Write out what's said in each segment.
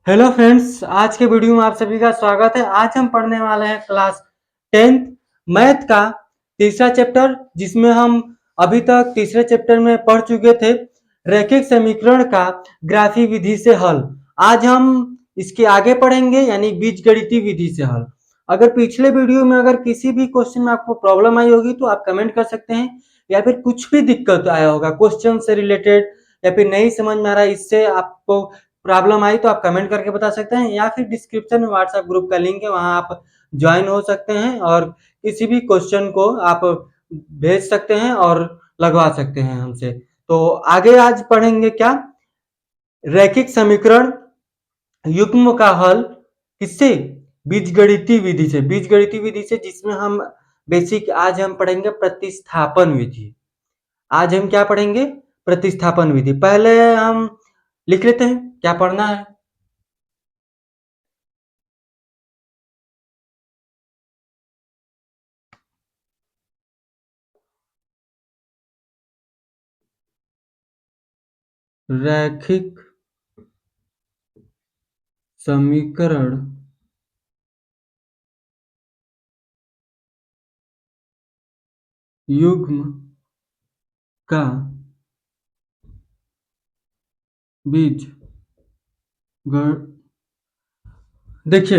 Hello friends, आज के video में आप सभी का स्वागत है। आज हम पढ़ने वाले हैं क्लास 10th मैथ का तीसरा चैप्टर, जिसमें हम अभी तक तीसरे चैप्टर में पढ़ चुके थे रैखिक समीकरण का ग्राफी विधि से हल। आज हम इसके आगे पढ़ेंगे, यानी बीजगणितीय विधि से हल। अगर पिछले वीडियो में अगर किसी भी क्वेश्चन में आपको प्रॉब्लम आई होगी तो आप कमेंट कर सकते हैं, या फिर कुछ भी दिक्कत आया होगा क्वेश्चन से रिलेटेड, या फिर नहीं समझ में आ रहा है, इससे आपको प्रॉब्लम आई तो आप कमेंट करके बता सकते हैं, या फिर डिस्क्रिप्शन में व्हाट्सएप ग्रुप का लिंक है, वहां आप ज्वाइन हो सकते हैं और किसी भी क्वेश्चन को आप भेज सकते हैं और लगवा सकते हैं हमसे। तो आगे आज पढ़ेंगे क्या, रैखिक समीकरण युग्म का हल किससे, बीजगणितीय विधि से। बीजगणितीय विधि से जिसमें हम बेसिक आज हम पढ़ेंगे प्रतिस्थापन विधि। आज हम क्या पढ़ेंगे, प्रतिस्थापन विधि। पहले हम लिख लेते हैं क्या पढ़ना है। रैखिक समीकरण युग्म का बीज गण, देखिए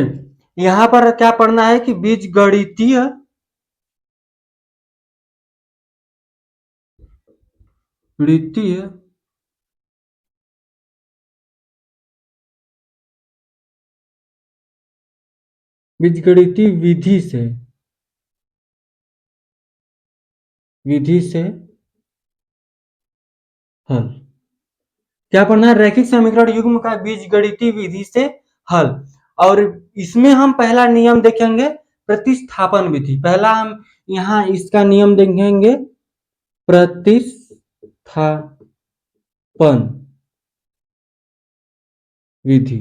यहां पर क्या पढ़ना है कि बीज गणितीय गणितीय बीजगणितीय विधि से हल। क्या पढ़ना है, रैखिक समीकरण युग्म का बीजगणितीय विधि से हल। और इसमें हम पहला नियम देखेंगे प्रतिस्थापन विधि। पहला हम यहाँ इसका नियम देखेंगे प्रतिस्थापन विधि।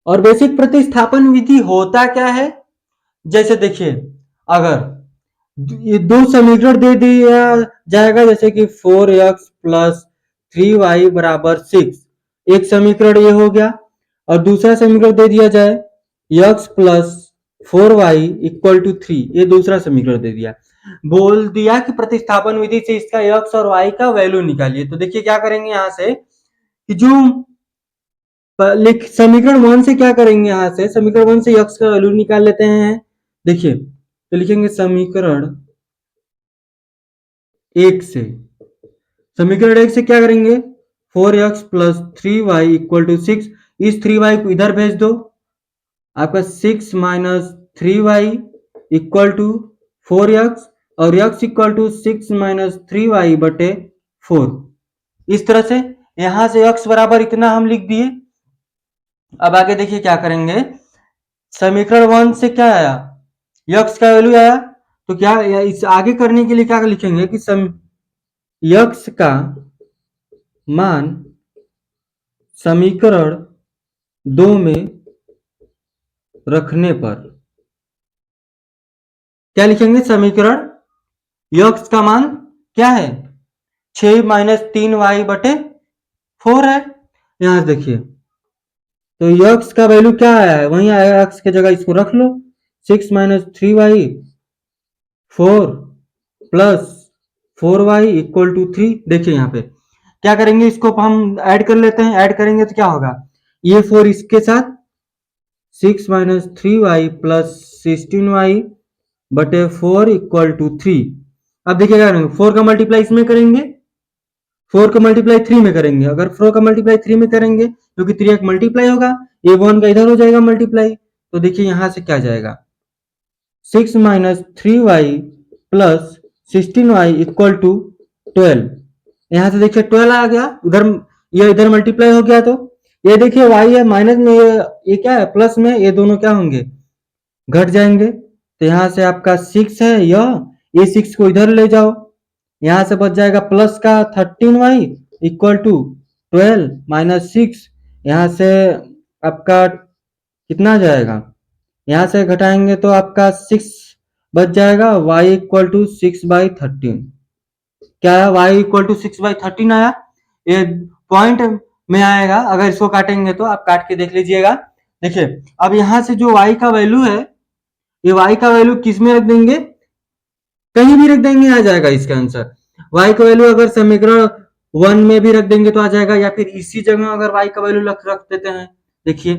और बेसिक प्रतिस्थापन विधि होता क्या है, जैसे देखिए अगर ये दो समीकरण दे दिया जाएगा, जैसे कि 4x प्लस 3y बराबर 6, एक समीकरण ये हो गया। और दूसरा समीकरण दे दिया जाए x plus 4y equal to 3, ये दूसरा समीकरण दे दिया। बोल दिया कि प्रतिस्थापन विधि से इसका x और y का वैल्यू निकालिए। तो देखिए क्या करेंगे यहां से कि जो समीकरण वन से क्या करेंगे, यहां से समीकरण वन से x का वैल्यू निकाल लेते हैं। देखिए तो लिखेंगे समीकरण एक से, समीकरण एक से क्या करेंगे 4x plus 3y equal to 6, इस 3y को इधर भेज दो, आपका 6 minus 3y equal to 4x, और x equal to 6 minus 3y बटे 4। इस तरह से यहां से x बराबर इतना हम लिख दिए। अब आगे देखिए क्या करेंगे, समीकरण वन से क्या आया, यक्स का वैल्यू आया, तो क्या इस आगे करने के लिए क्या लिखेंगे कि यक्स का मान समीकरण दो में रखने पर क्या लिखेंगे, समीकरण यक्स का मान क्या है 6 माइनस 3y बटे 4 है। यहां से देखिए तो यक्स का वैल्यू क्या आया है, वहीं आया एक्स की जगह इसको रख लो, 6 minus 3y 4 plus 4y equal to 3। देखिए यहाँ पे क्या करेंगे, इसको हम ऐड कर लेते हैं। ऐड करेंगे तो क्या होगा, ये 4 इसके साथ 6 माइनस 3y प्लस 16y बटे 4 इक्वल टू 3। अब देखिए क्या करेंगे, 4 का मल्टीप्लाई इसमें करेंगे, 4 का मल्टीप्लाई 3 में करेंगे। अगर 4 का मल्टीप्लाई 3 में करेंगे क्योंकि 3 एक मल्टीप्लाई होगा, ये 1 का इधर हो जाएगा मल्टीप्लाई। तो देखिए यहां से क्या जाएगा, 6 minus 3y plus 16y equal to 12। यहां से देखिए 12 आ गया, उधर ये इधर मल्टीप्लाई हो गया। तो ये देखिए y है माइनस में, ये क्या है प्लस में, ये दोनों क्या होंगे घट जाएंगे। तो यहां से आपका 6 है, ये 6 को इधर ले जाओ, यहां से बच जाएगा प्लस का 13y इक्वल टू 12 माइनस 6। यहां से आपका कितना जाएगा, यहां से घटाएंगे तो आपका 6 बच जाएगा, y इक्वल टू 6/13। क्या है, y इक्वल टू 6/13 आया। ये पॉइंट में आएगा। अगर इसको काटेंगे तो आप काट के देख लीजिएगा। देखिए अब यहाँ से जो y का वैल्यू है, ये y का वैल्यू किस में रख देंगे, कहीं भी रख देंगे आ जाएगा इसका आंसर। y का वैल्यू अगर समीकरण 1 में भी रख देंगे तो आ जाएगा, या फिर इसी जगह अगर y का वैल्यू रख देते हैं। देखिए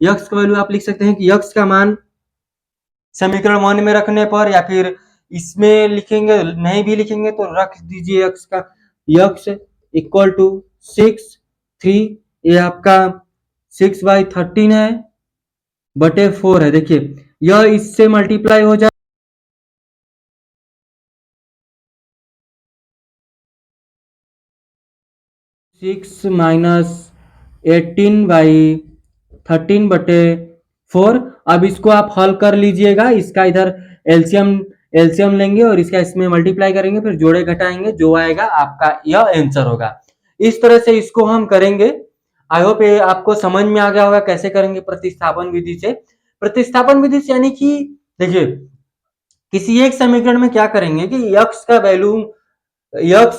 x का वैल्यू आप लिख सकते हैं कि x का मान समीकरण 1 में रखने पर, या फिर इसमें लिखेंगे, नहीं भी लिखेंगे तो रख दीजिए x का, x इक्वल टू 6 3, ये आपका 6/13 है बटे 4 है। देखिए यह इससे मल्टीप्लाई हो जाए 6 माइनस 18/13 बटे 4। अब इसको आप हल कर लीजिएगा, इसका इधर एलसीएम एलसीएम लेंगे और इसका इसमें मल्टीप्लाई करेंगे, फिर जोड़े घटाएंगे, जो आएगा आपका यह आंसर होगा। इस तरह से इसको हम करेंगे। आई होप ये आपको समझ में आ गया होगा कैसे करेंगे प्रतिस्थापन विधि से। प्रतिस्थापन विधि से यानी कि देखिए किसी एक समीकरण में क्या करेंगे कि यक्स का वैल्यू यक्स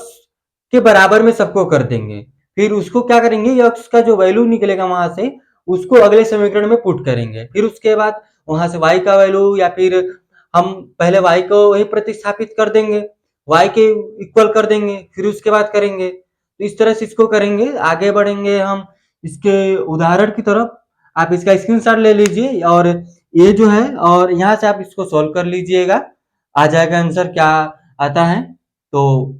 के बराबर में सबको कर देंगे, फिर उसको क्या करेंगे, यक्स का जो वैल्यू निकलेगा वहां से उसको अगले समीकरण में पुट करेंगे, फिर उसके बाद वहां से y का वैल्यू, या फिर हम पहले y को वही प्रतिस्थापित कर देंगे, y के इक्वल कर देंगे, फिर उसके बाद करेंगे। तो इस तरह से इसको करेंगे। आगे बढ़ेंगे हम इसके उदाहरण की तरफ। आप इसका स्क्रीनशॉट ले लीजिए और ये जो है, और यहाँ से आप इसको सॉल्व कर लीजिएगा, आ जाएगा आंसर क्या आता है। तो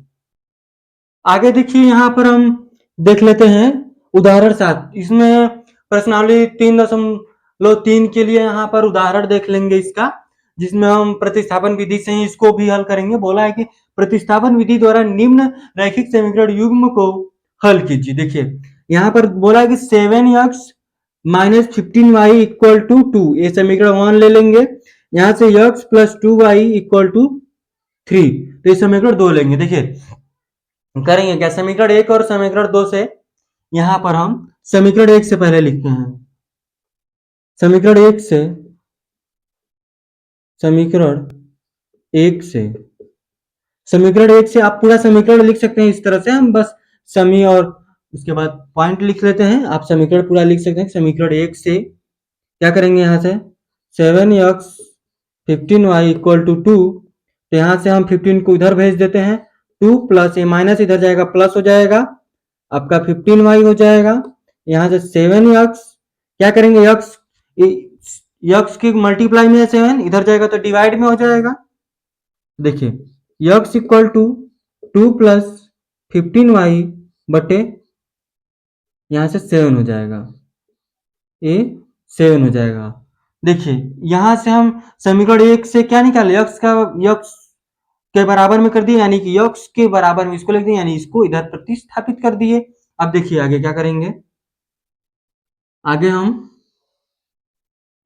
आगे देखिए यहाँ पर हम देख लेते हैं उदाहरण 7। इसमें प्रश्नावली 3.3 के लिए यहाँ पर उदाहरण देख लेंगे इसका, जिसमें हम प्रतिस्थापन विधि से ही इसको भी हल करेंगे। बोला है कि प्रतिस्थापन विधि द्वारा निम्न रैखिक समीकरण युग्म को हल कीजिए। देखिए यहाँ पर बोला है कि 7x minus 15y equal to 2, ये समीकरण 1 ले लेंगे। यहाँ से x plus 2y equal to 3, तो ये समीकरण 2 लेंगे। देखिए करेंगे क्या, समीकरण 1 और समीकरण 2 से, यहां पर हम समीकरण 1 से पहले लिखते हैं। समीकरण 1 से समीकरण 1 से समीकरण 1 से आप पूरा समीकरण लिख सकते हैं इस तरह से। हम बस समी और उसके बाद पॉइंट लिख लेते हैं। आप समीकरण पूरा लिख सकते हैं। समीकरण 1 से क्या करेंगे, यहां से 7x 15y इक्वल टू 2, तो यहां से हम 15 को इधर भेज देते हैं, 2 प्लस ये माइनस इधर जाएगा, प्लस हो जाएगा, आपका 15y हो जाएगा। यहाँ से 7x क्या करेंगे, यक्स की मल्टीप्लाई में 7 इधर जाएगा तो डिवाइड में हो जाएगा। देखिए x equal to 2 plus 15y बटे यहाँ से 7 हो जाएगा, ये 7 हो जाएगा। देखिए यहां से हम समीकरण 1 से क्या निकाले, यक्स के बराबर में कर दिए, यानी कि यक्स के बराबर में इसको लिख दिए, यानी इसको इधर प्रतिस्थापित कर दिए। अब देखिए आगे क्या करेंगे, आगे हम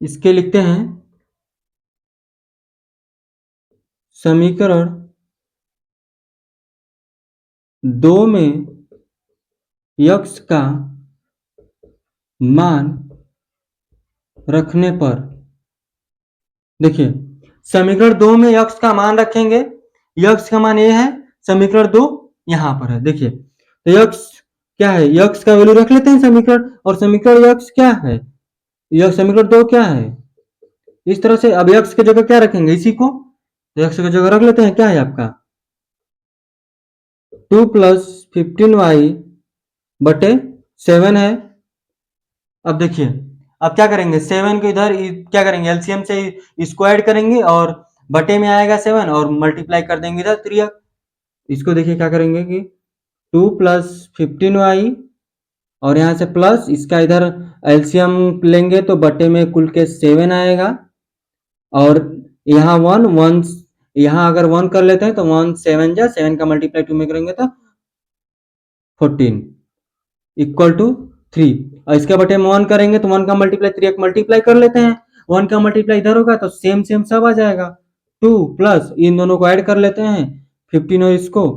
इसके लिखते हैं समीकरण 2 में यक्स का मान रखने पर, देखिए समीकरण 2 में यक्स का मान रखेंगे, यक्स का मान ये है, समीकरण 2 यहां पर है। देखिए तो यक्स क्या है, यक्स का वैल्यू रख लेते हैं समीकरण, और समीकरण यक्स क्या है, यक्स समीकरण 2 क्या है, इस तरह से। अब यक्स की जगह क्या रखेंगे, इसी को, तो यक्स की जगह रख लेते हैं, क्या है आपका 2 प्लस 15y बटे 7 है। अब देखिए अब क्या करेंगे, 7 को इधर क्या करेंगे, एलसीएम से इसको ऐड करेंगे और बटे में आएगा 7 और मल्टीप्लाई कर देंगे इधर 3। इसको देखिए क्या करेंगे कि 2 प्लस 15y और यहाँ से प्लस इसका इधर एलसीएम लेंगे तो बटे में कुल के 7 आएगा, और यहाँ 1 यहाँ अगर 1 कर लेते हैं तो 1 7 जा 7 का मल्टीप्लाई 2 में करेंगे तो 14 इक्वल टू 3, और इसके बटे में 1 करेंगे तो 1 का मल्टीप्लाई 3 मल्टीप्लाई कर लेते हैं, 1 का मल्टीप्लाई इधर होगा तो सेम सेम सब आ जाएगा। 2 प्लस इन दोनों को ऐड कर लेते हैं 15 और इसको,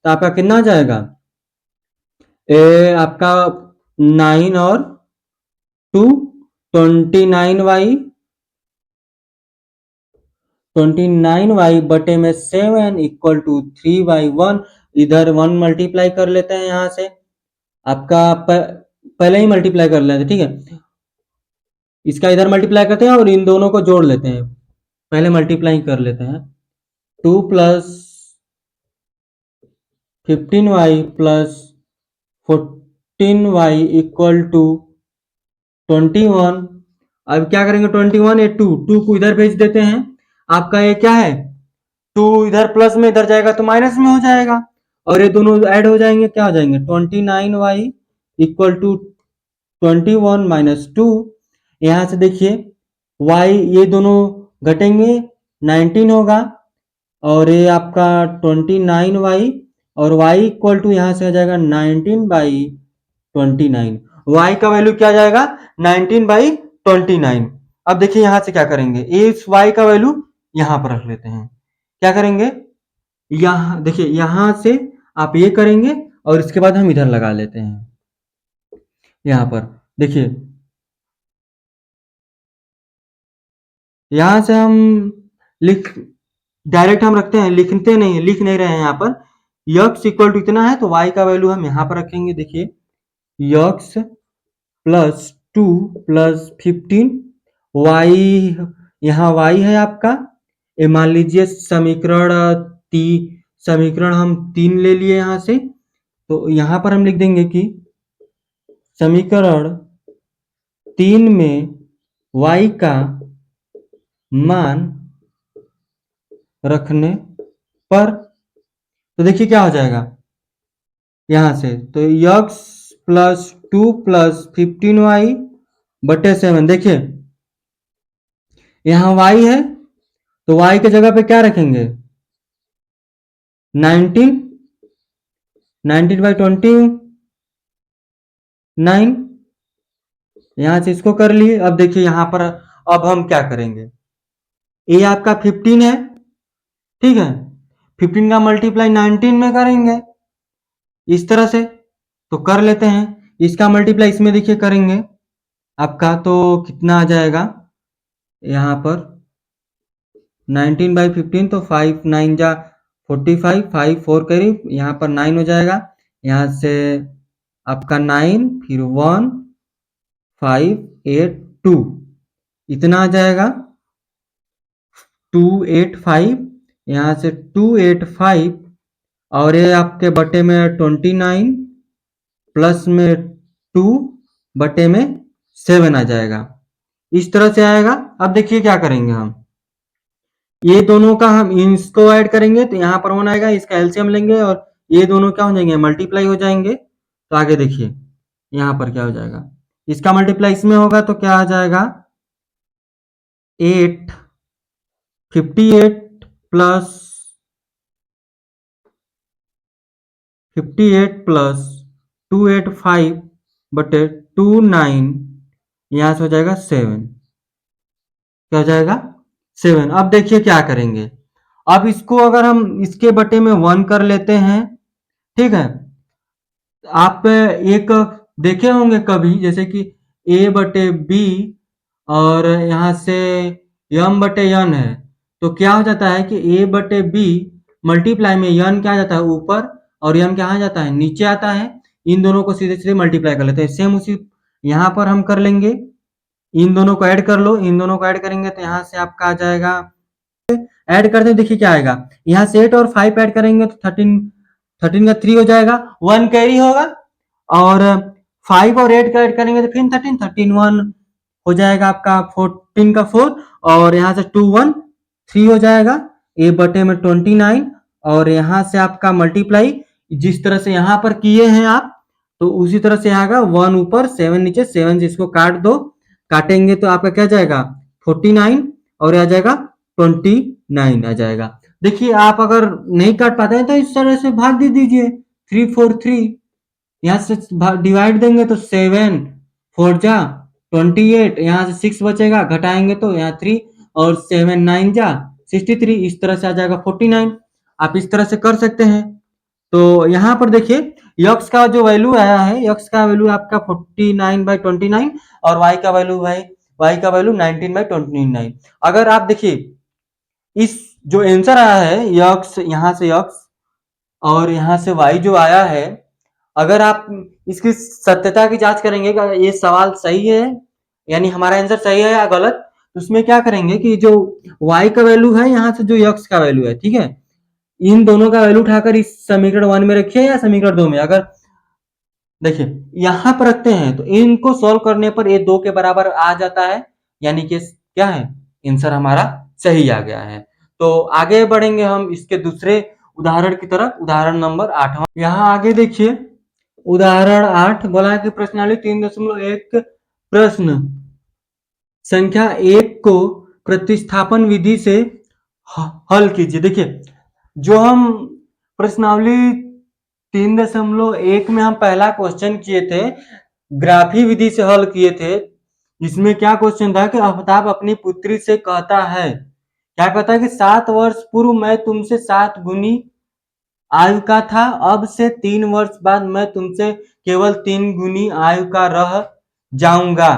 तो आपका कितना आ जाएगा, आपका 9 और 2 29y बटे में 7 इक्वल टू 3/1, इधर 1 मल्टीप्लाई कर लेते हैं यहाँ से, आपका पहले ही मल्टीप्लाई कर लेते हैं, ठीक है। इसका इधर मल्टीप्लाई करते हैं और इन दोनों को जोड़ लेते हैं, पहले मल्टीप्लाई कर लेते हैं। 2 plus 15y plus 14y equal to 21। अब क्या करेंगे, 21 ये 2 को इधर भेज देते हैं। आपका ये क्या है, 2 इधर प्लस में इधर जाएगा तो माइनस में हो जाएगा, और ये दोनों ऐड हो जाएंगे, क्या हो जाएंगे 29y इक्वल टू 21 माइनस 2। यहाँ से देखिए y ये दोनों घटेंगे 19 होगा, और ये आपका 29y, और y इक्वल टू यहाँ से आ जाएगा 19/29। y का वैल्यू क्या जाएगा 19/29। अब देखिए यहाँ से क्या करेंगे, इस y का वैल्यू यहाँ पर रख लेते हैं। क्या करेंगे, यहाँ देखिए यहाँ से आप ये करेंगे और इसके बाद हम इधर लगा लेते हैं। यहाँ पर देखिए यहाँ से हम डायरेक्ट हम रखते हैं, लिख नहीं रहे हैं। यहाँ पर यक्स इक्वल टू इतना है तो y का वैल्यू हम यहाँ पर रखेंगे। देखिए यक्स प्लस 2 प्लस 15, y यहाँ y है आपका, ये मान लीजिए समीकरण हम 3 ले लिए यहाँ से, तो यहाँ पर हम लिख देंगे कि समीकरण 3 में y का मान रखने पर, तो देखिए क्या हो जाएगा यहां से, तो यक्स प्लस 2 प्लस 15y बटे 7। देखिए यहां y है तो y के जगह पे क्या रखेंगे 19, 19/29। यहां से इसको कर लिए। अब देखिए यहां पर अब हम क्या करेंगे, ये आपका 15 है, ठीक है, 15 का मल्टीप्लाई 19 में करेंगे इस तरह से, तो कर लेते हैं। इसका मल्टीप्लाई इसमें देखिए करेंगे आपका, तो कितना आ जाएगा यहाँ पर 19/15, तो 5 9 जा 45, 5 4 करीब, यहाँ पर 9 हो जाएगा। यहाँ से आपका 9 फिर 1 5 8 2 इतना आ जाएगा 285। यहाँ से 285 और ये आपके बटे में 29 प्लस में 2 बटे में 7 आ जाएगा, इस तरह से आएगा। अब देखिए क्या करेंगे, हम ये दोनों का हम इसको ऐड करेंगे तो यहाँ पर 1 आएगा, इसका एलसीएम लेंगे और ये दोनों क्या हो जाएंगे मल्टीप्लाई हो जाएंगे। तो आगे देखिए यहाँ पर क्या हो जाएगा, इसका मल्टीप्लाई इसमें होगा तो क्या आ जाएगा 58 प्लस 285 बटे 29, यहाँ से हो जाएगा 7। क्या हो जाएगा 7। अब देखिए क्या करेंगे, अब इसको अगर हम इसके बटे में 1 कर लेते हैं, ठीक है, आप एक देखे होंगे कभी, जैसे कि a बटे b और यहाँ से m बटे n है, तो क्या हो जाता है कि a बटे b मल्टीप्लाई में n क्या आ जाता है ऊपर और m क्या आ जाता है नीचे आता है। इन दोनों को सीधे सीधे मल्टीप्लाई कर लेते हैं। सेम उसी यहाँ पर हम कर लेंगे, इन दोनों को ऐड कर लो, इन दोनों को ऐड करेंगे तो यहाँ से आपका आ जाएगा, ऐड करते हैं देखिए क्या आएगा, यहाँ से 8 और 5 ऐड करेंगे तो 13 का 3 हो जाएगा, 1 कैरी होगा, और 5 और 8 का ऐड करेंगे तो फिर 13 1 हो जाएगा आपका 14 का 4, और यहाँ से 2 1 3 हो जाएगा, ए बटे में 29, और यहाँ से आपका मल्टीप्लाई जिस तरह से यहाँ पर किए हैं आप, तो उसी तरह से आएगा 1 ऊपर 7 नीचे, 7 जिसको काट दो, काटेंगे तो आपका क्या जाएगा 49 और आ जाएगा 29 आ जाएगा। देखिए आप अगर नहीं काट पाते हैं तो इस तरह से भाग दे दीजिए 3 4 3, यहाँ से डिवाइड देंगे तो 7 4 जा 28, यहाँ से 6 बचेगा, घटाएंगे तो यहाँ 3 और 7 9 जा 63, इस तरह से आ जाएगा 49। आप इस तरह से कर सकते हैं। तो यहाँ पर देखिए यक्स का जो वैल्यू आया है, यक्स का वैल्यू आपका 49/29 और वाई का वैल्यू है, वाई का वैल्यू 19/29। अगर आप देखिए इस जो आंसर आया है यक्स, यहाँ से यक्स और यहाँ से वाई जो आया है, अगर आप इसकी सत्यता की जांच करेंगे कि ये सवाल सही है, यानी हमारा आंसर सही है या गलत। तो उसमें क्या करेंगे कि जो y का वैल्यू है, यहाँ से जो x का वैल्यू है, ठीक है, इन दोनों का वैल्यू उठाकर इस समीकरण 1 में रखिए या समीकरण 2 में। अगर देखिए यहां पर रखते हैं तो इनको सोल्व करने पर ये 2 के बराबर आ जाता है, यानी कि क्या है, आंसर हमारा सही आ गया है। तो आगे बढ़ेंगे हम इसके दूसरे उदाहरण की तरफ, उदाहरण नंबर 8। यहाँ आगे देखिए उदाहरण 8 बोला है कि प्रश्नावली 3.1 प्रश्न संख्या 1 को प्रतिस्थापन विधि से हल कीजिए। देखिए जो हम प्रश्नावली 3.1 में हम पहला क्वेश्चन किए थे, ग्राफी विधि से हल किए थे। इसमें क्या क्वेश्चन था कि आफ्ताब अपनी पुत्री से कहता है, क्या कहता है कि 7 वर्ष पूर्व मैं तुमसे 7 गुनी आयु का था, अब से 3 वर्ष बाद मैं तुमसे केवल 3 गुनी आयु का रह जाऊंगा।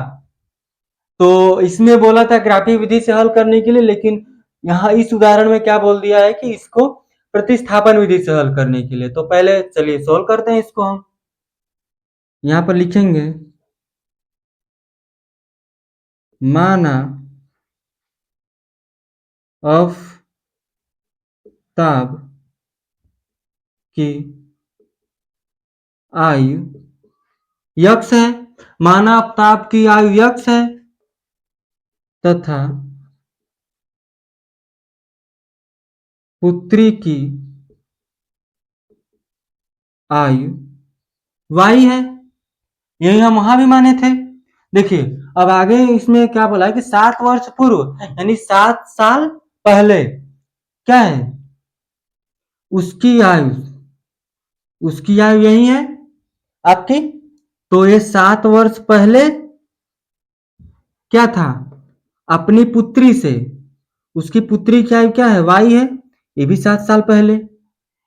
तो इसमें बोला था ग्राफी विधि से हल करने के लिए, लेकिन यहाँ इस उदाहरण में क्या बोल दिया है कि इसको प्रतिस्थापन विधि से हल करने के लिए। तो पहले चलिए सोल्व करते हैं इसको। हम यहाँ पर लिखेंगे माना आफ्ताब की आयु यक्स है, माना आफ्ताब की आयु यक्स है तथा पुत्री की आयु वाई है, यही हम वहां भी माने थे। देखिए अब आगे इसमें क्या बोला है कि 7 वर्ष पूर्व, यानी 7 साल पहले क्या है उसकी आयु, उसकी आयु यही है आपकी। तो ये 7 वर्ष पहले क्या था, अपनी पुत्री से, उसकी पुत्री की आयु क्या है, वाई है, ये भी 7 साल पहले,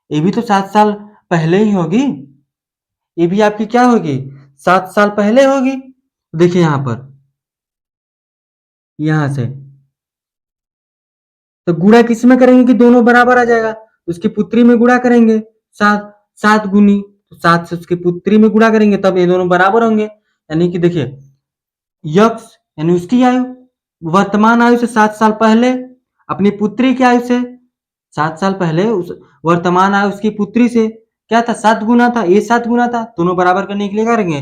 ये भी तो 7 साल पहले ही होगी, ये भी आपकी क्या होगी 7 साल पहले होगी। देखिए यहां पर, यहां से तो गुणा किस में करेंगे कि दोनों बराबर आ जाएगा, उसकी पुत्री में गुणा करेंगे, 7 7 गुनी, तो 7 से उसकी पुत्री में गुणा करेंगे तब ये दोनों बराबर होंगे। यानी कि देखिए यक्स यानी उसकी आयु, वर्तमान आयु से 7 साल पहले, अपनी पुत्री की आयु से 7 साल पहले, उस वर्तमान आयु उसकी पुत्री से क्या था 7 गुना था, ये 7 गुना था, दोनों बराबर करने के लिए करेंगे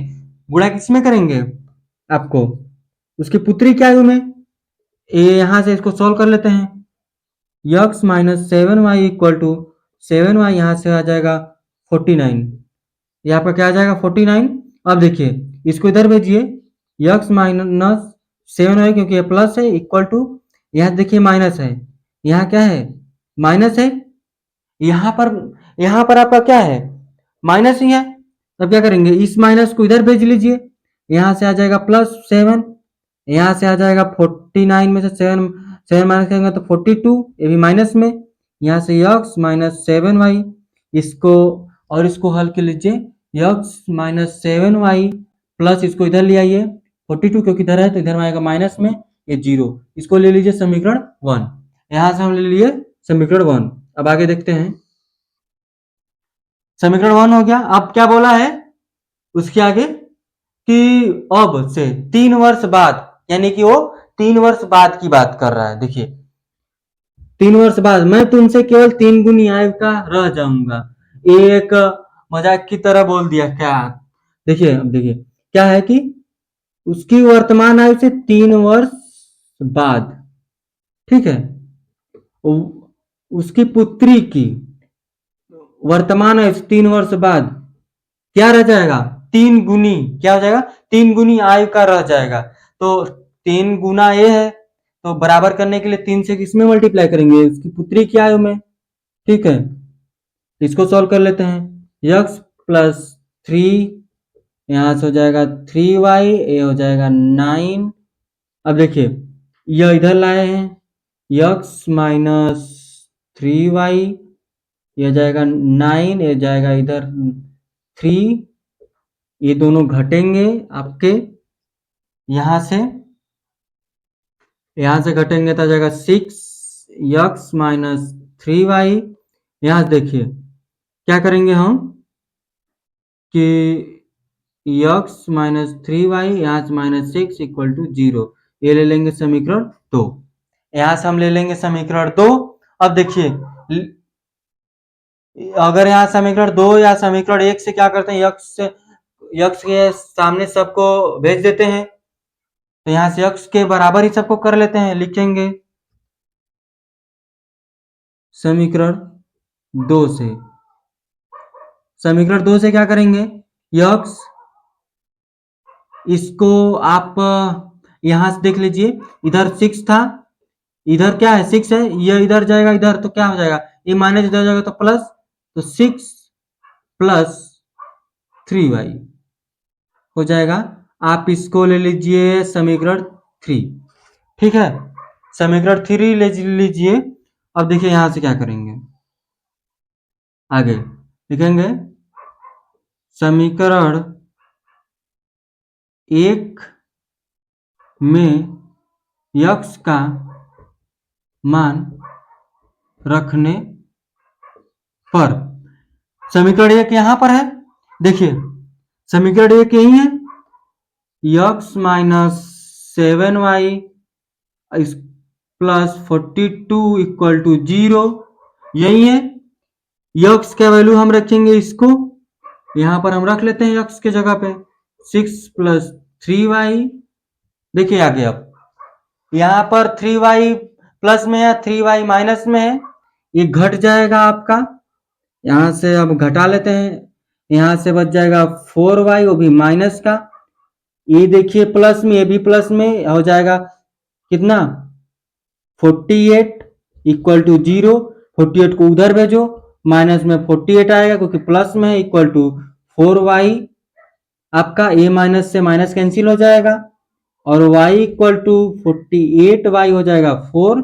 गुणा किस में करेंगे, आपको उसकी पुत्री की आयु में। ये यहां से इसको सोल्व कर लेते हैं, x minus 7y equal to 7y, यहाँ से आ जाएगा 49, यहाँ पर क्या आ जाएगा 49। अब देखिए इसको इधर भेजिए, यक्स माइनस 7y, क्योंकि ये प्लस है, इक्वल टू, यहाँ देखिए माइनस है, यहाँ क्या है माइनस है, यहाँ पर आपका क्या है माइनस ही है। तब क्या करेंगे इस माइनस को इधर भेज लीजिए, यहाँ से आ जाएगा +7, यहाँ से आ जाएगा 49 में से 7 7 माइनस करेंगे तो 42, ये भी माइनस में, यहाँ से यक्स माइनस 7y, इसको और इसको हल कर लीजिए, यक्स माइनस 7y प्लस इसको इधर ले आइए 42, क्योंकि इधर है तो इधर आएगा माइनस में, ये 0, इसको ले लीजिए समीकरण 1। यहाँ से हम ले लिए समीकरण 1। अब आगे देखते हैं, समीकरण 1 हो गया। अब क्या बोला है उसके आगे कि अब से 3 वर्ष बाद, यानी कि वो 3 वर्ष बाद की बात कर रहा है। देखिए 3 वर्ष बाद मैं तुमसे केवल 3 गुनी आयु का रह जाऊंगा, एक मजाक की तरह बोल दिया क्या। देखिए अब देखिए क्या है कि उसकी वर्तमान आयु से 3 वर्ष बाद, ठीक है, उसकी पुत्री की वर्तमान आयु से 3 वर्ष बाद क्या रह जाएगा 3 गुनी, क्या हो जाएगा 3 गुनी आयु का रह जाएगा। तो 3 गुना ये है, तो बराबर करने के लिए 3 से किसमें मल्टीप्लाई करेंगे, उसकी पुत्री की आयु में, ठीक है। इसको सॉल्व कर लेते हैं, यक्स प्लस 3, यहाँ से हो जाएगा 3y, ये हो जाएगा 9। अब देखिए यह इधर लाए हैं, यक्स माइनस 3y, ये जाएगा 9, ये जाएगा इधर 3, ये दोनों घटेंगे आपके, यहाँ से घटेंगे तो आ जाएगा 6 यक्स माइनस 3y। यहाँ देखिए क्या करेंगे हम कि यक्स माइनस 3y यहाँ से -6 इक्वल टू 0। ये ले लेंगे समीकरण 2। यहाँ से हम ले लेंगे समीकरण 2। अब देखिए अगर यहाँ समीकरण 2 या समीकरण 1 से क्या करते हैं, यक्स के सामने सबको भेज देते हैं, तो यहाँ से यक्स के बराबर ही सबको कर लेते हैं। लिखेंगे समीकरण 2 से, समीकरण 2 से क्या करेंगे, यक्स इसको आप यहां से देख लीजिए, इधर 6 था, इधर क्या है 6 है, ये इधर जाएगा इधर तो क्या हो जाएगा, ये माइनस इधर जाएगा तो प्लस, तो 6 प्लस 3y हो जाएगा। आप इसको ले लीजिए समीकरण 3, ठीक है, समीकरण 3 ले लीजिए। अब देखिए यहां से क्या करेंगे, आगे लिखेंगे समीकरण 1 में यक्स का मान रखने पर, समीकरण 1 यहां पर है, देखिए समीकरण 1 यही है, x minus 7y plus 42 equal to 0, यही है। यक्स का वैल्यू हम रखेंगे, इसको यहां पर हम रख लेते हैं यक्स के जगह पे 6 प्लस 3y। देखिए आगे अब यहाँ पर 3y प्लस में है, 3y माइनस में है, ये घट जाएगा आपका, यहां से अब घटा लेते हैं, यहां से बच जाएगा 4y, वो भी माइनस का, ये देखिए प्लस में, ये भी प्लस में हो जाएगा कितना 48 इक्वल टू 0, 48 को उधर भेजो, माइनस में 48 आएगा क्योंकि प्लस में है, इक्वल टू 4y, आपका a माइनस से माइनस कैंसिल हो जाएगा, और y इक्वल टू 48y हो जाएगा 4,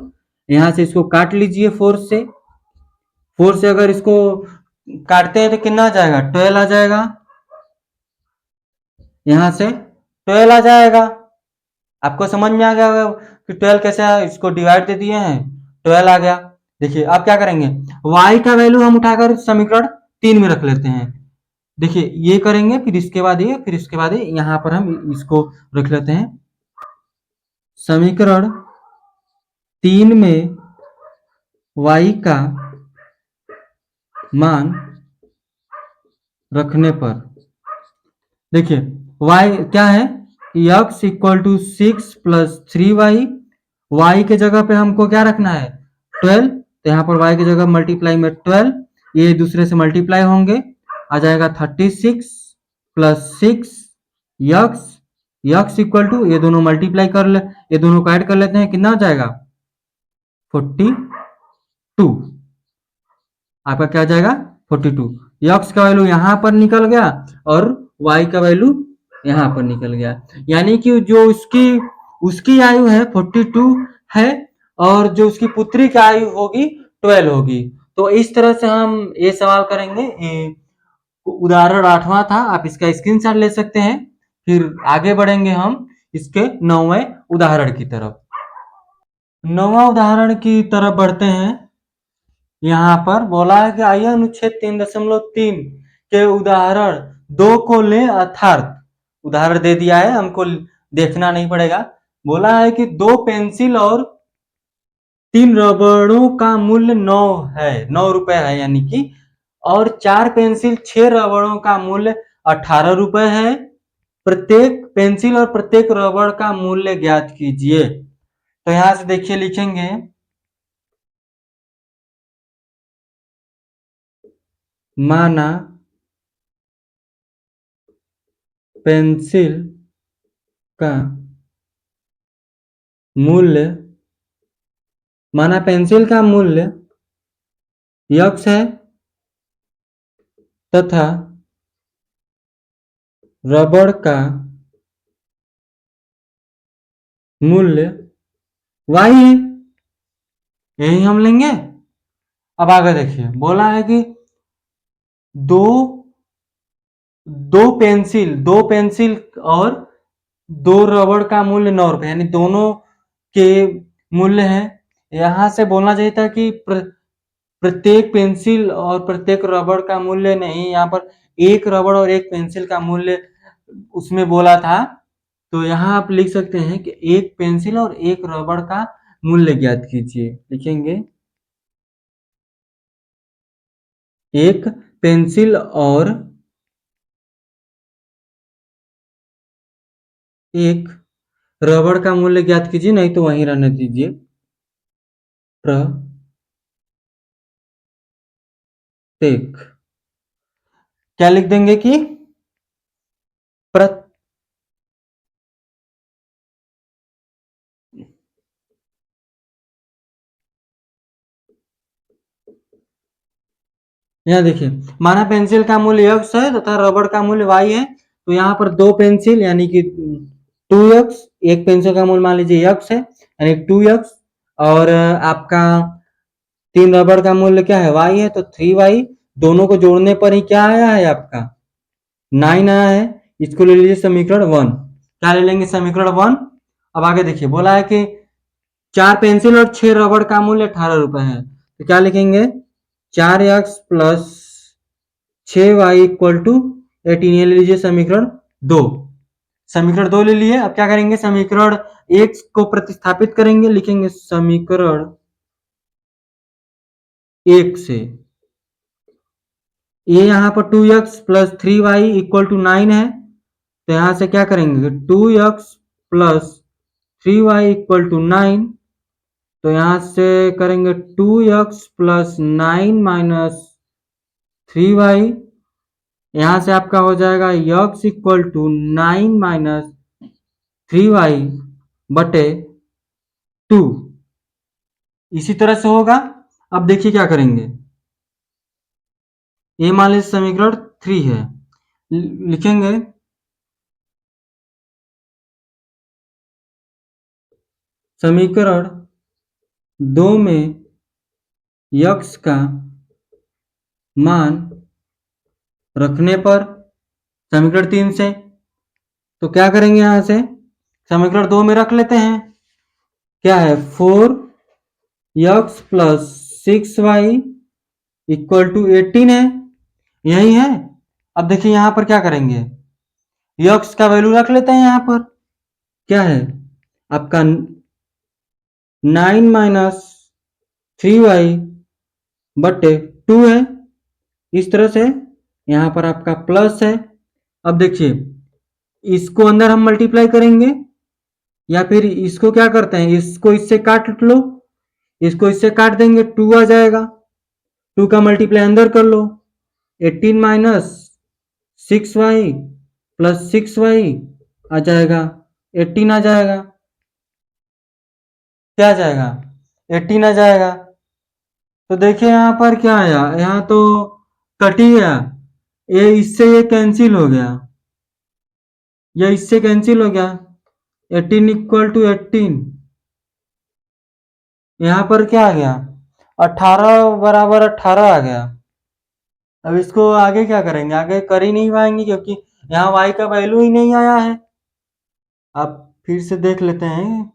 यहां से इसको काट लीजिए 4 से, 4 से अगर इसको काटते हैं तो कितना आ जाएगा 12 आ जाएगा, यहां से 12 आ जाएगा। आपको समझ में आ गया होगा कि 12 कैसे है, इसको डिवाइड दे दिए हैं 12 आ गया। देखिए अब क्या करेंगे, y का वैल्यू हम उठाकर समीकरण 3 में रख लेते हैं, देखिए ये करेंगे, फिर इसके बाद ये, फिर इसके बाद ये, यहां पर हम इसको रख लेते हैं समीकरण 3 में y का मान रखने पर, देखिए y क्या है, x equal to 6 plus 3y, y के जगह पे हमको क्या रखना है 12, तो यहाँ पर y की जगह मल्टीप्लाई में 12, ये दूसरे से मल्टीप्लाई होंगे, आ जाएगा 36 प्लस 6 x इक्वल टू, ये दोनों मल्टीप्लाई कर ले, ये दोनों को ऐड कर लेते हैं, कितना हो जाएगा 42, आपका क्या आ जाएगा 42, x का वैल्यू यहाँ पर निकल गया और y का वैल्यू यहाँ पर निकल गया, यानी कि जो उसकी आयु है 42 है, और जो उसकी पुत्री की आयु होगी 12 होगी। तो इस तरह से हम ये सवाल करेंगे, उदाहरण 8वां था, आप इसका स्क्रीनशॉट ले सकते हैं। फिर आगे बढ़ेंगे हम इसके 9वें उदाहरण की तरफ। 9वां उदाहरण की तरफ बढ़ते हैं। यहाँ पर बोला है कि आइए अनुच्छेद 3.3 के उदाहरण 2 को लें, अर्थात उदाहरण दे दिया है, हमको देखना नहीं पड़ेगा। बोला है कि 2 पेंसिल और 3 रबड़ों का मूल्य 9 रुपए है, यानी कि, और 4 पेंसिल 6 रबड़ों का मूल्य 18 रुपए है, प्रत्येक पेंसिल और प्रत्येक रबड़ का मूल्य ज्ञात कीजिए। तो यहां से देखिए लिखेंगे माना पेंसिल का मूल्य, माना पेंसिल का मूल्य x है तथा रबड़ का मूल्य y है, यही हम लेंगे। अब आगे देखिए, बोला है कि दो पेंसिल और 2 रबड़ का मूल्य 9 रुपए, यानी दोनों के मूल्य है। यहां से बोलना चाहिए था कि प्रत्येक पेंसिल और प्रत्येक रबड़ का मूल्य नहीं, यहाँ पर एक रबड़ और एक पेंसिल का मूल्य उसमें बोला था, तो यहाँ आप लिख सकते हैं कि एक पेंसिल और एक रबड़ का मूल्य ज्ञात कीजिए। लिखेंगे एक पेंसिल और एक रबड़ का मूल्य ज्ञात कीजिए, नहीं तो वहीं रहने दीजिए। प्रत्येक क्या लिख देंगे कि प्रत यहाँ देखिए, माना पेंसिल का मूल्य x है तथा रबड़ का मूल्य y है, तो यहाँ पर दो पेंसिल यानी कि 2x, एक पेंसिल का मूल्य मान लीजिए x है यानी 2x, और आपका 3 रबड़ का मूल्य क्या है y है, तो 3y। दोनों को जोड़ने पर ही क्या आया है आपका 9 आया है। इसको ले लीजिए समीकरण 1। क्या ले लेंगे समीकरण 1। अब आगे देखिए, बोला है कि 4 पेंसिल और 6 रबड़ का मूल्य 18 रुपए है, तो क्या लिखेंगे 4x plus 6y equal to 18। ये ले लीजिए समीकरण 2। समीकरण 2 ले लिए। अब क्या करेंगे, समीकरण 1 को प्रतिस्थापित करेंगे। लिखेंगे समीकरण 1 से ये यहाँ पर 2x plus 3y equal to 9 है, तो यहाँ से क्या करेंगे 2x plus 3y equal to 9, तो यहाँ से करेंगे 2x प्लस 9 माइनस 3y। यहाँ से आपका हो जाएगा x equal to 9 minus 3y बटे 2। इसी तरह से होगा। अब देखिए क्या करेंगे, ये मान लीजिए समीकरण 3 है। लिखेंगे समीकरण 2 में x का मान रखने पर समीकरण 3 से, तो क्या करेंगे यहां से समीकरण 2 में रख लेते हैं। क्या है 4x plus 6y equal to 18 है, यही है। अब देखिए यहां पर क्या करेंगे, x का वैल्यू रख लेते हैं। यहां पर क्या है आपका 9 माइनस 3y बटे 2 है। इस तरह से यहां पर आपका प्लस है। अब देखिए इसको अंदर हम मल्टीप्लाई करेंगे, या फिर इसको क्या करते हैं, इसको इससे काट लो, इसको इससे काट देंगे, 2 आ जाएगा। 2 का मल्टीप्लाई अंदर कर लो, 18 माइनस 6y प्लस 6y आ जाएगा 18 आ जाएगा। क्या आ जाएगा 18 आ जाएगा। तो देखिए यहाँ पर क्या आया, यहाँ तो कट ही गया, ये इससे ये कैंसिल हो गया, ये इससे कैंसिल हो गया। 18 इक्वल टू 18, यहाँ पर क्या आ गया 18 बराबर 18 आ गया। अब इसको आगे क्या करेंगे, आगे कर ही नहीं पाएंगे क्योंकि यहाँ y का वैल्यू ही नहीं आया है। आप फिर से देख लेते हैं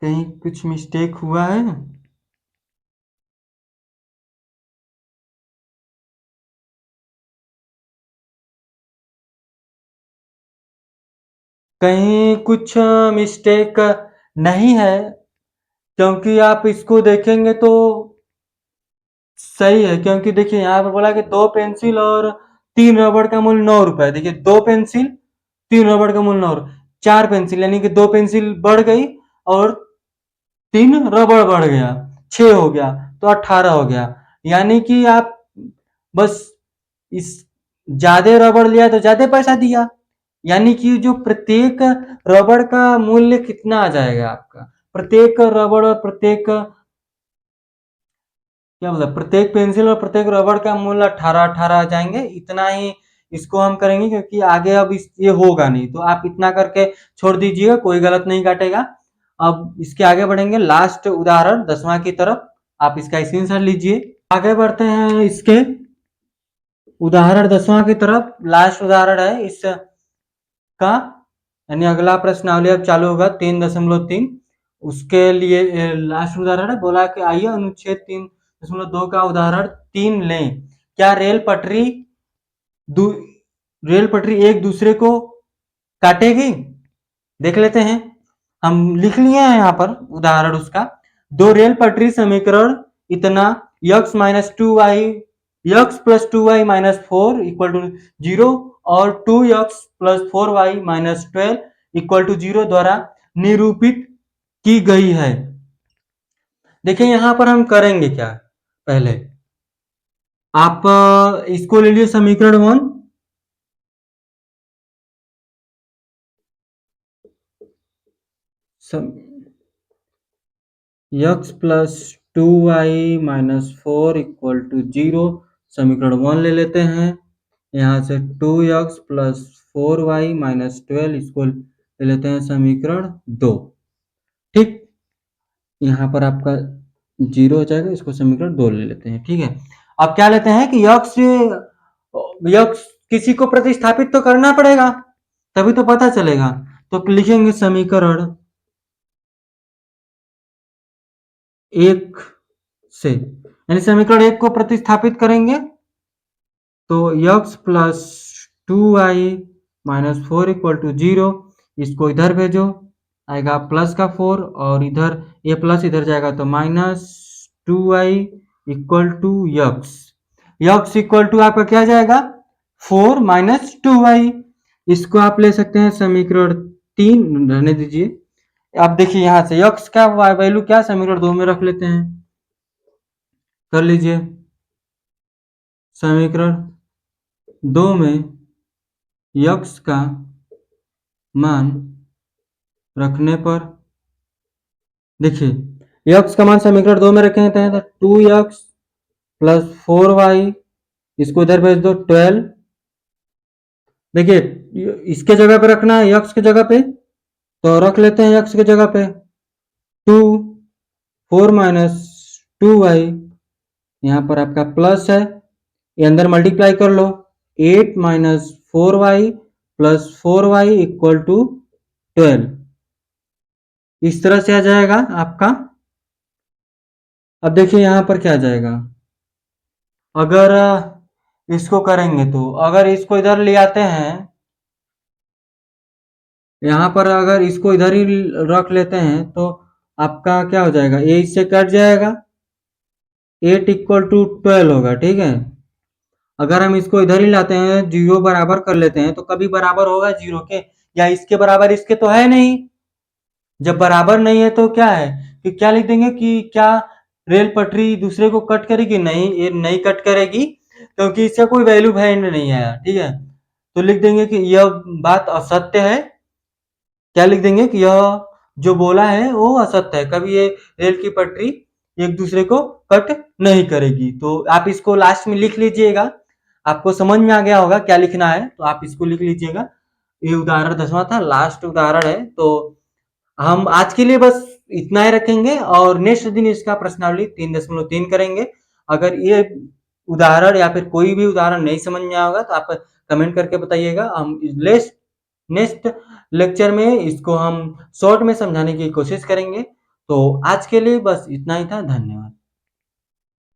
कहीं कुछ मिस्टेक हुआ है। कहीं कुछ मिस्टेक नहीं है, क्योंकि आप इसको देखेंगे तो सही है। क्योंकि देखिए यहाँ पर बोला कि 2 पेंसिल और 3 रबड़ का मूल्य 9 रुपए। देखिए 2 पेंसिल 3 रबड़ का मूल्य 9, 4 पेंसिल यानी कि 2 पेंसिल बढ़ गई और 3 रबड़ बढ़ गया, 6 हो गया, तो 18 हो गया। यानी कि आप बस इस ज्यादा रबड़ लिया तो ज्यादा पैसा दिया, यानी कि जो प्रत्येक रबड़ का मूल्य कितना आ जाएगा आपका, प्रत्येक रबड़ और प्रत्येक क्या बोला, प्रत्येक पेंसिल और प्रत्येक रबड़ का मूल्य 18-18 आ जाएंगे। इतना ही इसको हम करेंगे क्योंकि आगे अब ये होगा नहीं, तो आप इतना करके छोड़ दीजिएगा, कोई गलत नहीं काटेगा। अब इसके आगे बढ़ेंगे लास्ट उदाहरण 10वां की तरफ, आप इसका स्क्रीनशॉट लीजिए। आगे बढ़ते हैं इसके उदाहरण 10वां की तरफ। लास्ट उदाहरण है इसका, यानी अगला प्रश्नावली अब चालू होगा 3.3। उसके लिए लास्ट उदाहरण है, बोला कि आइए अनुच्छेद 3.2 का उदाहरण 3 लें। क्या रेल पटरी रेल पटरी एक दूसरे को काटेगी? देख लेते हैं। हम लिख लिए हैं यहाँ पर उदाहरण उसका। दो रेल पटरी समीकरण इतना x minus two y x plus two y minus four equal to 0 और 2x plus 4y minus 12 equal to 0 द्वारा निरूपित की गई है। देखिए यहाँ पर हम करेंगे क्या, पहले आप इसको ले लीजिए समीकरण 1, x plus two y minus four equal to 0 समीकरण 1 ले लेते हैं। यहाँ से 2x plus 4y minus 12 equal ले लेते हैं समीकरण 2। ठीक, यहाँ पर आपका 0 हो जाएगा, इसको समीकरण 2 ले लेते हैं। ठीक है, अब क्या लेते हैं कि यक्स किसी को प्रतिस्थापित तो करना पड़ेगा, तभी तो पता चलेगा। तो लिखेंगे समीकरण 1 से, यानी समीकरण 1 को प्रतिस्थापित करेंगे तो x plus two y minus four equal to 0, इसको इधर भेजो, आएगा प्लस का 4 और इधर ये प्लस इधर जाएगा तो minus two y equal to x equal to आपका क्या जाएगा 4 माइनस टू वाई। इसको आप ले सकते हैं समीकरण 3, रहने दीजिए। अब देखिए यहाँ से यक्स का वैल्यू क्या समीकरण 2 में रख लेते हैं, कर लीजिए। समीकरण 2 में यक्स का मान रखने पर, देखिए यक्स का मान समीकरण 2 में रखे हैं तो 2x प्लस 4y, इसको इधर भेज दो 12। देखिए इसके जगह पे रखना है यक्स की जगह पे, तो रख लेते हैं यक्स की जगह पे 2 4 माइनस 2y, यहाँ पर आपका प्लस है, ये अंदर मल्टीप्लाई कर लो 8 minus 4y plus 4y equal to 12, इस तरह से आ जाएगा आपका। अब देखिए यहाँ पर क्या आ जाएगा, अगर इसको करेंगे तो अगर इसको इधर ले आते हैं, यहाँ पर अगर इसको इधर ही रख लेते हैं तो आपका क्या हो जाएगा, ये इससे कट जाएगा, 8 इक्वल टू 12 होगा। ठीक है, अगर हम इसको इधर ही लाते हैं, 0 बराबर कर लेते हैं तो कभी बराबर होगा 0 के, या इसके बराबर इसके तो है नहीं। जब बराबर नहीं है तो क्या है कि क्या लिख देंगे कि क्या रेल पटरी दूसरे को कट करेगी? नहीं, ये नहीं कट करेगी, क्योंकि इसका कोई वैल्यू वैल्यू नहीं आया। ठीक है, तो लिख देंगे कि यह बात असत्य है। क्या लिख देंगे कि यह जो बोला है वो असत्य है, कभी ये रेल की पटरी एक दूसरे को कट नहीं करेगी। तो आप इसको लास्ट में लिख लीजिएगा, आपको समझ में आ गया होगा क्या लिखना है, तो आप इसको लिख लीजिएगा। ये उदाहरण 10वां था, लास्ट उदाहरण है। तो हम आज के लिए बस इतना ही रखेंगे और नेक्स्ट दिन इसका प्रश्नावली 3.3 करेंगे। अगर ये उदाहरण या फिर कोई भी उदाहरण नहीं समझ में आएगा तो आप कमेंट करके बताइएगा, हम नेक्स्ट लेक्चर में इसको हम शॉर्ट में समझाने की कोशिश करेंगे। तो आज के लिए बस इतना ही था, धन्यवाद।